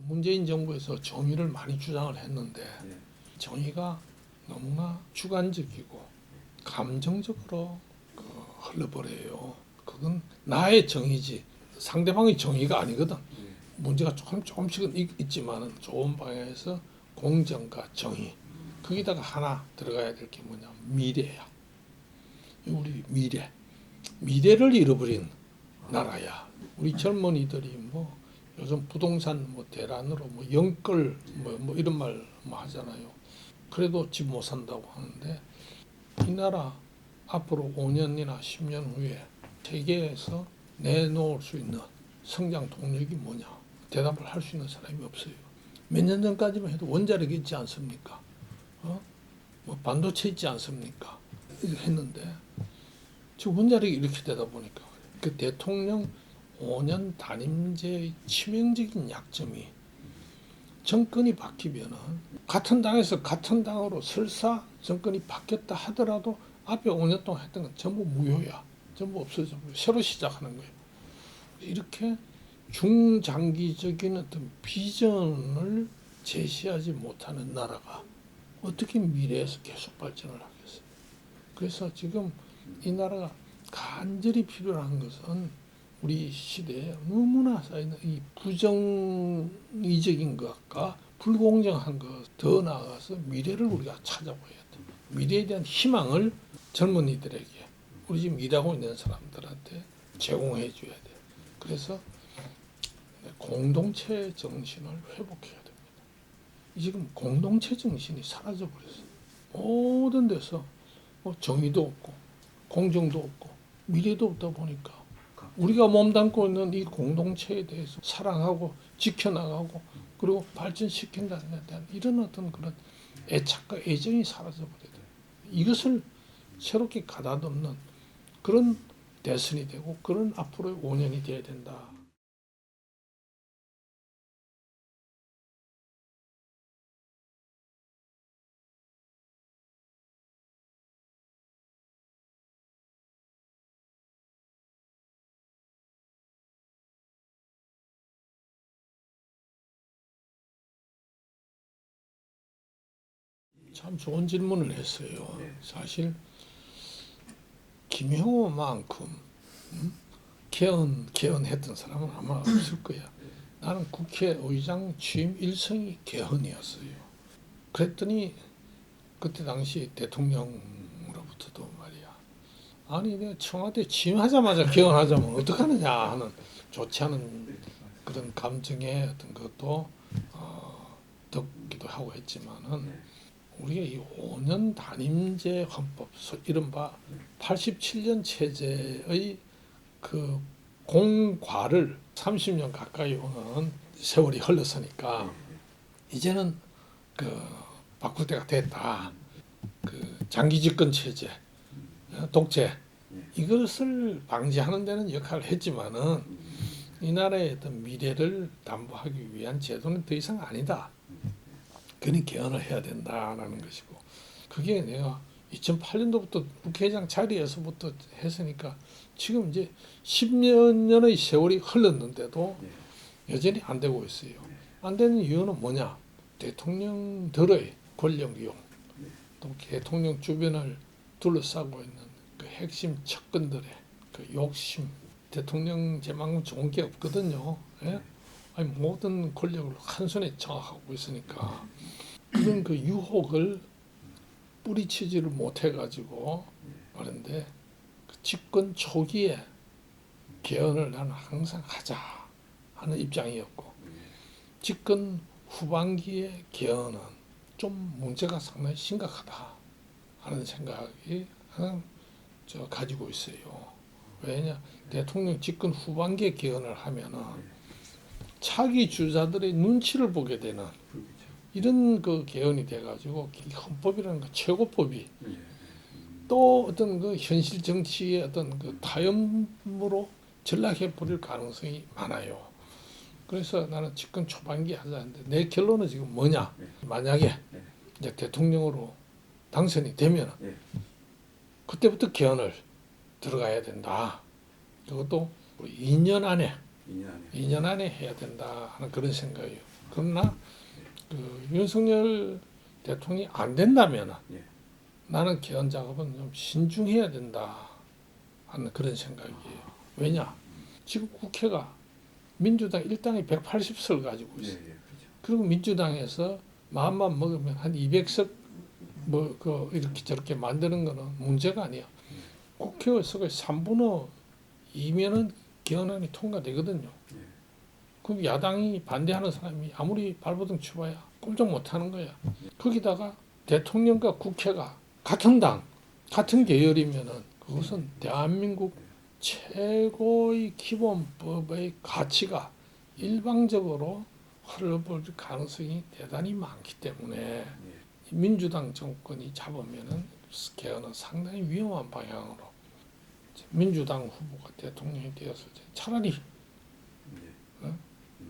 문재인 정부에서 정의를 많이 주장을 했는데 정의가 너무나 주관적이고 감정적으로 흘러버려요. 그건 나의 정의지 상대방의 정의가 아니거든. 문제가 조금씩은 있지만은 좋은 방향에서 공정과 정의. 거기다가 하나 들어가야 될 게 뭐냐? 미래야. 우리 미래를 잃어버린 나라야. 우리 젊은이들이 뭐 요즘 부동산 뭐 대란으로 뭐 영끌 뭐 이런 말 뭐 하잖아요. 그래도 집 못 산다고 하는데 이 나라 앞으로 5년이나 10년 후에 세계에서 내놓을 수 있는 성장 동력이 뭐냐? 대답을 할 수 있는 사람이 없어요. 몇 년 전까지만 해도 원자력이 있지 않습니까? 뭐 반도체 있지 않습니까? 이렇게 했는데 지금 원자력이 이렇게 되다 보니까 그 대통령 5년 단임제의 치명적인 약점이 정권이 바뀌면은 같은 당에서 같은 당으로 설사 정권이 바뀌었다 하더라도 앞에 5년 동안 했던 건 전부 무효야. 전부 없어져 버려. 새로 시작하는 거예요. 이렇게 중장기적인 어떤 비전을 제시하지 못하는 나라가 어떻게 미래에서 계속 발전을 하겠어요. 그래서 지금 이 나라가 간절히 필요한 것은 우리 시대에 너무나 쌓이는 이 부정의적인 것과 불공정한 것, 더 나아가서 미래를 우리가 찾아봐야 돼. 미래에 대한 희망을 젊은이들에게, 우리 지금 일하고 있는 사람들한테 제공해 줘야 돼. 그래서 공동체 정신을 회복해야 됩니다. 지금 공동체 정신이 사라져 버렸어요. 모든 데서 정의도 없고 공정도 없고 미래도 없다 보니까 우리가 몸담고 있는 이 공동체에 대해서 사랑하고 지켜나가고 그리고 발전시킨다는 데한 이런 어떤 그런 애착과 애정이 사라져 버려요. 이것을 새롭게 가다듬는 그런 대선이 되고 그런 앞으로의 5년이 돼야 된다. 참 좋은 질문을 했어요. 사실 김형호만큼 개헌했던 사람은 아마 없을 거야. 나는 국회의장 취임 일성이 개헌이었어요. 그랬더니 그때 당시 대통령으로부터도 말이야. 아니 내가 청와대 취임하자마자 개헌하자면 어떡하느냐 하는 좋지 않은 그런 감정의 어떤 것도 듣기도 하고 했지만은 우리가 이 5년 단임제 헌법, 이른바 87년 체제의 그 공과를 30년 가까이 오는 세월이 흘렀으니까 이제는 그 바꿀 때가 됐다. 그 장기 집권 체제, 독재 이것을 방지하는 데는 역할을 했지만은 이 나라의 어떤 미래를 담보하기 위한 제도는 더 이상 아니다. 그니 개헌을 해야 된다라는 것이고 그게 내가 2008년도부터 국회의장 자리에서부터 했으니까 지금 이제 10몇 년의 세월이 흘렀는데도 여전히 안 되고 있어요. 안 되는 이유는 뭐냐? 대통령들의 권력 이용, 또 대통령 주변을 둘러싸고 있는 그 핵심 척근들의 그 욕심. 대통령 제만큼 좋은 게 없거든요. 예? 아니, 모든 권력을 한 손에 장악하고 있으니까 이런 그 유혹을 뿌리치지를 못해가지고 그런데 그 집권 초기에 개헌을 나는 항상 하자 하는 입장이었고 집권 후반기에 개헌은 좀 문제가 상당히 심각하다 하는 생각이 항상 가지고 있어요. 왜냐 대통령 집권 후반기에 개헌을 하면은 차기 주자들의 눈치를 보게 되는 이런 그 개헌이 돼가지고 헌법이라는 그 최고법이 또 어떤 그 현실 정치의 어떤 그 타협으로 전락해 버릴 가능성이 많아요. 그래서 나는 집권 초반기에 하자는데 내 결론은 지금 뭐냐? 만약에 이제 대통령으로 당선이 되면 그때부터 개헌을 들어가야 된다. 그것도 2년 안에 해야 된다 하는 그런 생각이에요. 그러나 그 윤석열 대통령이 안 된다면 예. 나는 개헌 작업은 좀 신중해야 된다 하는 그런 생각이에요. 왜냐? 지금 국회가 민주당 일당이 180석 가지고 예, 있어요. 예, 그렇죠. 그리고 민주당에서 마음만 먹으면 한 200석 뭐 그 이렇게 저렇게 만드는 거는 문제가 아니야. 국회 의석의 3분의 2면은 개헌안이 통과되거든요. 예. 그럼 야당이 반대하는 사람이 아무리 발버둥 쳐봐야 꼼짝 못하는 거야. 거기다가 대통령과 국회가 같은 당, 같은 계열이면은 그것은 대한민국 최고의 기본법의 가치가 일방적으로 흘러볼 가능성이 대단히 많기 때문에 민주당 정권이 잡으면은 개헌은 상당히 위험한 방향으로 민주당 후보가 대통령이 되었을 때 차라리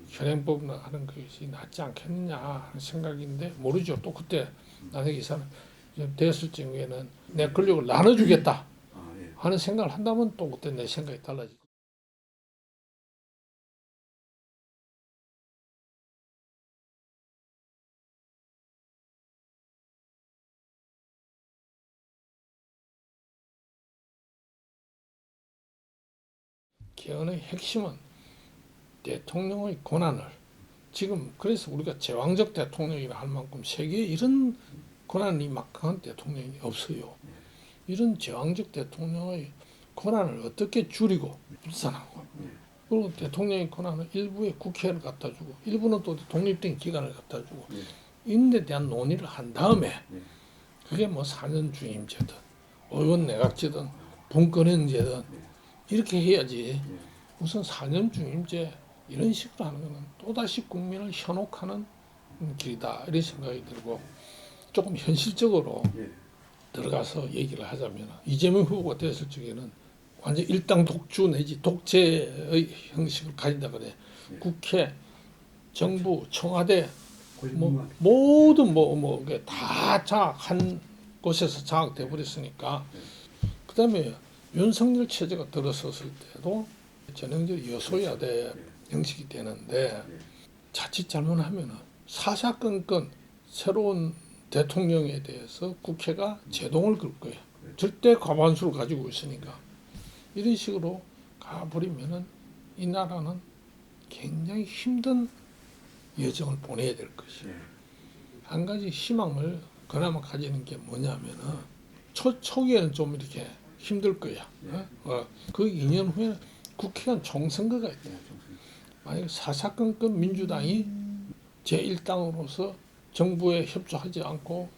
현행법을 하는 것이 낫지 않겠느냐 하는 생각인데 모르죠. 또 그때 나중에 이 사람 됐을 경우에는 내 권력을 나눠주겠다 예. 하는 생각을 한다면 또 그때 내 생각이 달라지고. 개헌의 핵심은 대통령의 권한을 지금 그래서 우리가 제왕적 대통령이라 할 만큼 세계에 이런 권한이 막강한 대통령이 없어요. 이런 제왕적 대통령의 권한을 어떻게 줄이고 분산하고 그리고 대통령의 권한을 일부에 국회를 갖다 주고 일부는 또 독립된 기관을 갖다 주고 이런 데 대한 논의를 한 다음에 그게 뭐 4년 중임제든 의원 내각제든 분권형제든 이렇게 해야지 우선 4년 중임제 이런 식으로 하는 거는 또다시 국민을 현혹하는 길이다 이런 생각이 들고 조금 현실적으로 들어가서 얘기를 하자면 이재명 후보가 됐을 적에는 완전 일당 독주 내지 독재의 형식을 가진다 그래. 국회, 정부, 청와대 뭐 모든 다 장악한 곳에서 장악돼 버렸으니까 그다음에 윤석열 체제가 들어섰을 때도 전형적 여소야대 형식이 되는데 자칫 잘못하면은 사사건건 새로운 대통령에 대해서 국회가 제동을 걸 거예요. 절대 과반수를 가지고 있으니까 이런 식으로 가버리면은 이 나라는 굉장히 힘든 여정을 보내야 될 것이에요. 한 가지 희망을 그나마 가지는 게 뭐냐면은 초기에는 좀 이렇게 힘들 거야. 그 2년 후에는 국회의원 총선거가 있다. 만약 사사건건 민주당이 제1당으로서 정부에 협조하지 않고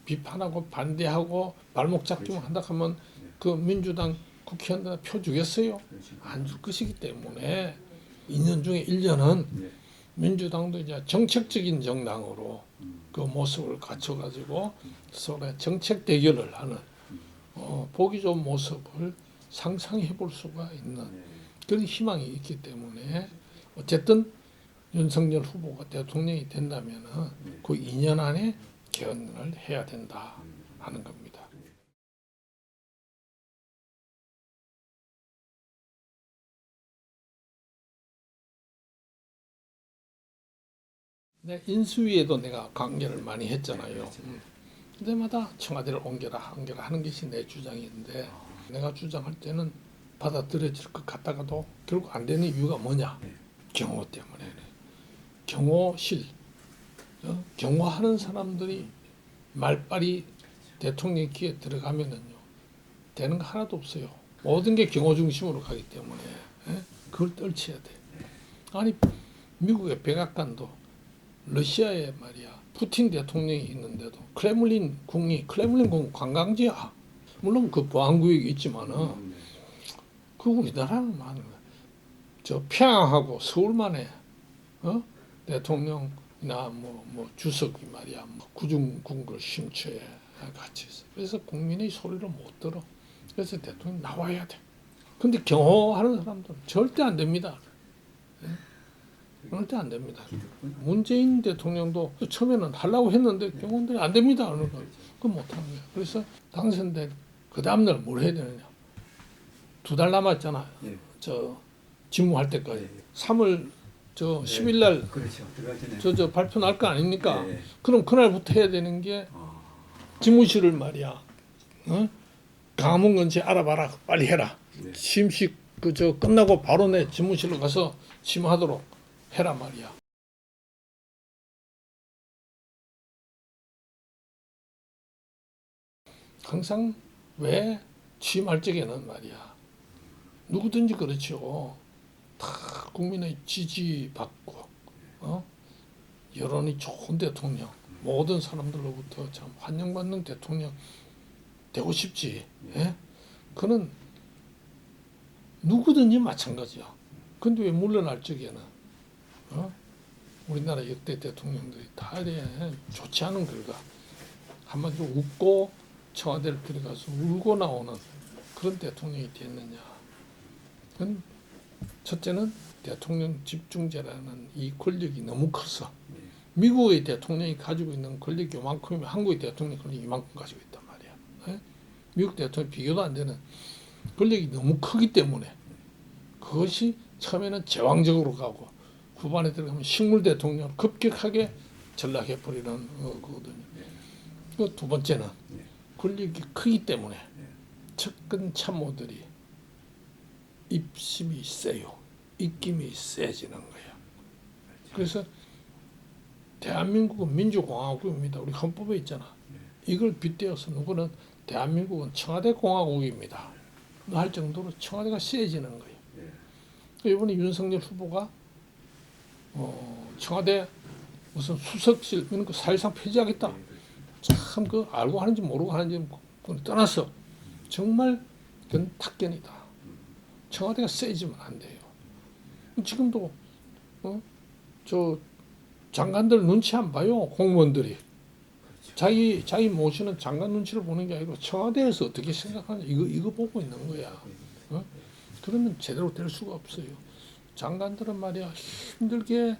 비판하고 반대하고 발목 잡기만 한다 하면 그 민주당 국회의원들 표 주겠어요? 안 줄 것이기 때문에 2년 중에 1년은 민주당도 이제 정책적인 정당으로 그 모습을 갖춰가지고 서로 정책 대결을 하는 보기 좋은 모습을 상상해 볼 수가 있는 그런 희망이 있기 때문에 어쨌든 윤석열 후보가 대통령이 된다면 그 2년 안에 개헌을 해야 된다 하는 겁니다. 인수위에도 내가 강연을 많이 했잖아요. 그때마다 청와대를 옮겨라 하는 것이 내 주장인데 내가 주장할 때는 받아들여질 것 같다가도 결국 안 되는 이유가 뭐냐? 경호 때문에. 경호실, 경호하는 사람들이 말빨이 대통령 귀에 들어가면은요 되는 거 하나도 없어요. 모든 게 경호 중심으로 가기 때문에 그걸 떨쳐야 돼. 아니 미국의 백악관도 러시아에 말이야 푸틴 대통령이 있는데도 크레물린 궁 관광지야. 물론 그 보안구역이 있지만은 그 우리나라만 저 평양하고 서울만에 대통령이나 뭐 주석이 말이야 구중궁궐 심처에 같이 있어. 그래서 국민의 소리를 못 들어. 그래서 대통령 나와야 돼. 근데 경호하는 사람들은 절대 안 됩니다. 절대 안 됩니다. 문재인 대통령도 처음에는 하려고 했는데 경호원들이 안 됩니다. 그러니까 그건 못하는 거야. 그래서 당선된 그 다음날 뭘 해야 되느냐. 2달 남았잖아. 저 집무할 때까지. 3월 저 10일 날 그렇죠. 들어갈 전에. 저 발표 날 거 아닙니까? 네. 그럼 그날부터 해야 되는 게 지무실을 말이야. 어? 가문 건지 알아봐라. 빨리 해라. 네. 심식 저 끝나고 바로 내 지무실로 가서 심하도록 해라 말이야. 항상 왜 취임할 적에는 말이야. 누구든지 그렇죠. 다 국민의 지지받고 여론이 좋은 대통령, 모든 사람들로부터 참 환영받는 대통령 되고 싶지. 예? 그는 누구든지 마찬가지야. 근데 왜 물러날 적에는 우리나라 역대 대통령들이 다 이래 좋지 않은 결과 한마디로 웃고 청와대를 들어가서 울고 나오는 그런 대통령이 됐느냐. 그건 첫째는 대통령 집중제라는 이 권력이 너무 커서 미국의 대통령이 가지고 있는 권력이 요만큼이면 한국의 대통령 권력이 이만큼 가지고 있단 말이야. 예? 미국 대통령 비교도 안 되는 권력이 너무 크기 때문에 그것이 처음에는 제왕적으로 가고 후반에 들어가면 식물 대통령 급격하게 전락해버리는 거거든요. 그 두 번째는 권력이 크기 때문에 측근 참모들이 입심이 세요. 입김이 세지는 거예요. 그래서 대한민국은 민주공화국입니다. 우리 헌법에 있잖아. 이걸 빗대어서 누구는 대한민국은 청와대 공화국입니다. 할 정도로 청와대가 세지는 거예요. 이번에 윤석열 후보가 청와대 무슨 수석실 이런 거 사실상 폐지하겠다. 참 그 알고 하는지 모르고 하는지 떠나서 정말 그건 탁견이다. 청와대가 세지면 안 돼요. 지금도 저 장관들 눈치 안 봐요. 공무원들이 자기 모시는 장관 눈치를 보는 게 아니고 청와대에서 어떻게 생각하냐 이거 보고 있는 거야. 그러면 제대로 될 수가 없어요. 장관들은 말이야 힘들게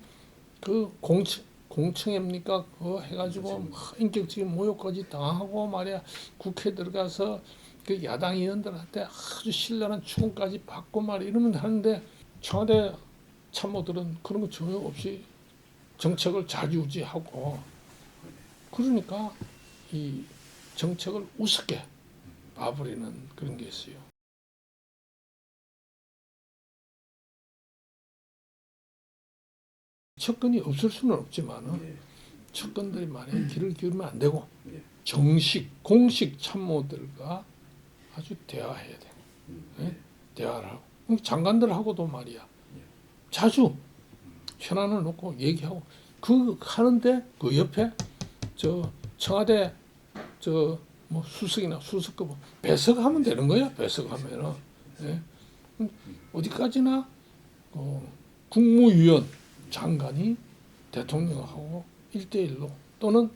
그 공청회입니까? 그거 해가지고 인격적인 모욕까지 당하고 말이야 국회 들어가서 그 야당 의원들한테 아주 신랄한 추궁까지 받고 말이야 이러면 하는데 청와대 참모들은 그런 거 전혀 없이 정책을 좌지우지하고 그러니까 이 정책을 우습게 봐버리는 그런 게 있어요. 측근이 없을 수는 없지만 측근들이 만약에 귀를 기울이면 안 되고 공식 참모들과 아주 대화해야 돼. 예? 대화를 하고 장관들하고도 말이야. 자주 현안을 놓고 얘기하고 그 하는데 그 옆에 저 청와대 저 뭐 수석이나 수석급 배석하면 되는 거야. 배석하면은 예? 어디까지나 국무위원 장관이 대통령하고 1대1로 또는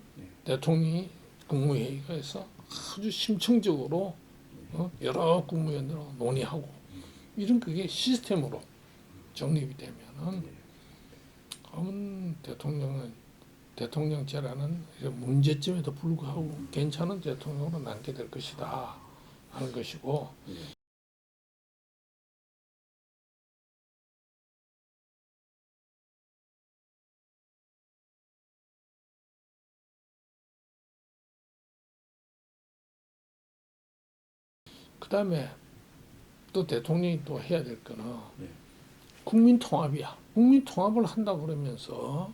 대통령이 국무회의가에서 아주 심층적으로 여러 국무위원들하고 논의하고 이런 그게 시스템으로 정립이 되면은 그러면 대통령제라는 문제점에도 불구하고 괜찮은 대통령으로 남게 될 것이다 하는 것이고 그 다음에 또 대통령이 또 해야 될 거는 국민 통합이야. 국민 통합을 한다 그러면서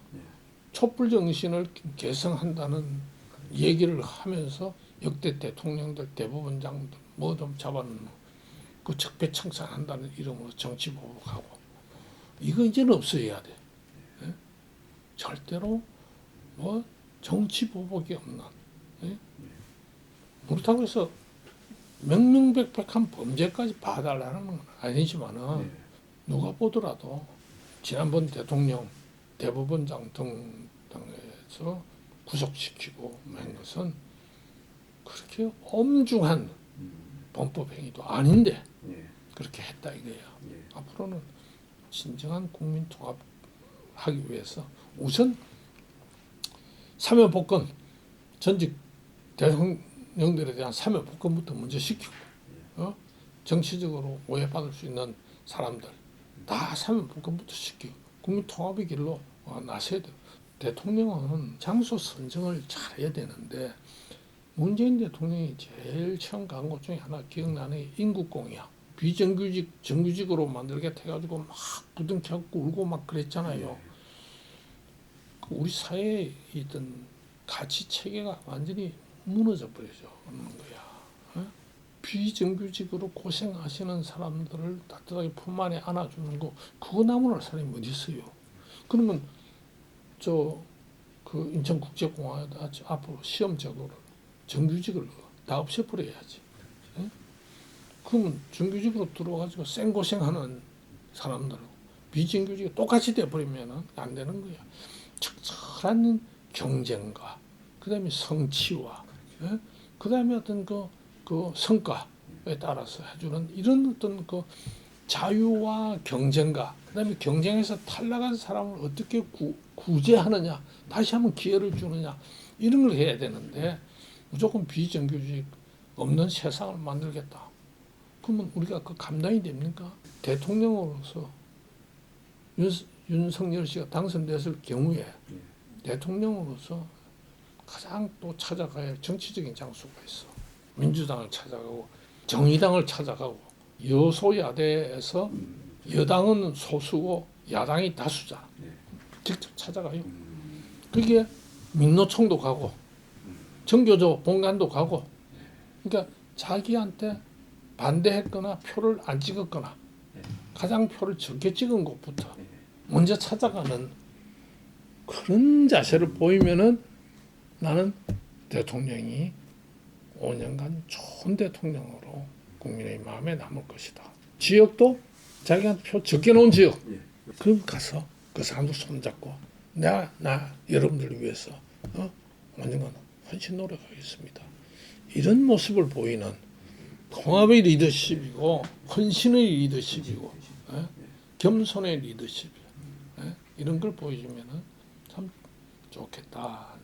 촛불 정신을 개성한다는 얘기를 하면서 역대 대통령들 대법원장들 뭐 좀 잡아놓는 그 적폐청산한다는 이름으로 정치 보복하고 이거 이제는 없어야 돼. 예? 절대로 뭐 정치 보복이 없는. 예? 그렇다고 해서 명명백백한 범죄까지 봐달라는 건 아니지만은 누가 보더라도 지난번 대통령 대법원장 등에서 구속시키고 한 것은 그렇게 엄중한 범법 행위도 아닌데 그렇게 했다 이거야. 앞으로는 진정한 국민 통합하기 위해서 우선 사면복권 전직 대통령들에 대한 사면복권부터 먼저 시키고 정치적으로 오해받을 수 있는 사람들 다 사면복권부터 시키고 국민 통합의 길로 나서야 돼요. 대통령은 장소 선정을 잘해야 되는데 문재인 대통령이 제일 처음 간 곳 중에 하나 기억나는 게 인국공이야. 비정규직 정규직으로 만들겠다 해가지고 막 부둥켜갖고 울고 막 그랬잖아요. 우리 사회에 있던 가치 체계가 완전히 무너져 버리죠. 그런 거야. 비정규직으로 고생하시는 사람들을 따뜻하게 품 안에 안아주는 거 그거 나무랄 사람이 어디 있어요? 그러면 그 인천국제공항에다 앞으로 시험적으로 정규직을 다 없애버려야지. 그러면 정규직으로 들어가지고 생고생하는 사람들 비정규직이 똑같이 돼버리면 안 되는 거야. 적절한 경쟁과 그다음에 성취와 그다음에 어떤 그 성과에 따라서 해주는 이런 어떤 그 자유와 경쟁과 그다음에 경쟁에서 탈락한 사람을 어떻게 구제하느냐 다시 한번 기회를 주느냐 이런 걸 해야 되는데 무조건 비정규직 없는 세상을 만들겠다. 그러면 우리가 그 감당이 됩니까? 대통령으로서 윤석열 씨가 당선됐을 경우에 대통령으로서 가장 또 찾아가야 할 정치적인 장소가 있어. 민주당을 찾아가고 정의당을 찾아가고 여소야대에서 여당은 소수고 야당이 다수잖아. 직접 찾아가요. 그게 민노총도 가고 정교조 본관도 가고 그러니까 자기한테 반대했거나 표를 안 찍었거나 가장 표를 적게 찍은 곳부터 먼저 찾아가는 그런 자세를 보이면은 나는 대통령이 5년간 좋은 대통령으로 국민의 마음에 남을 것이다. 지역도 자기한테 표 적게 놓은 지역 그럼 가서 그 사람들 손잡고 나 여러분들을 위해서 5년간 헌신 노력하겠습니다. 이런 모습을 보이는 통합의 리더십이고 헌신의 리더십이고 겸손의 리더십 이런 걸 보여주면은 참 좋겠다.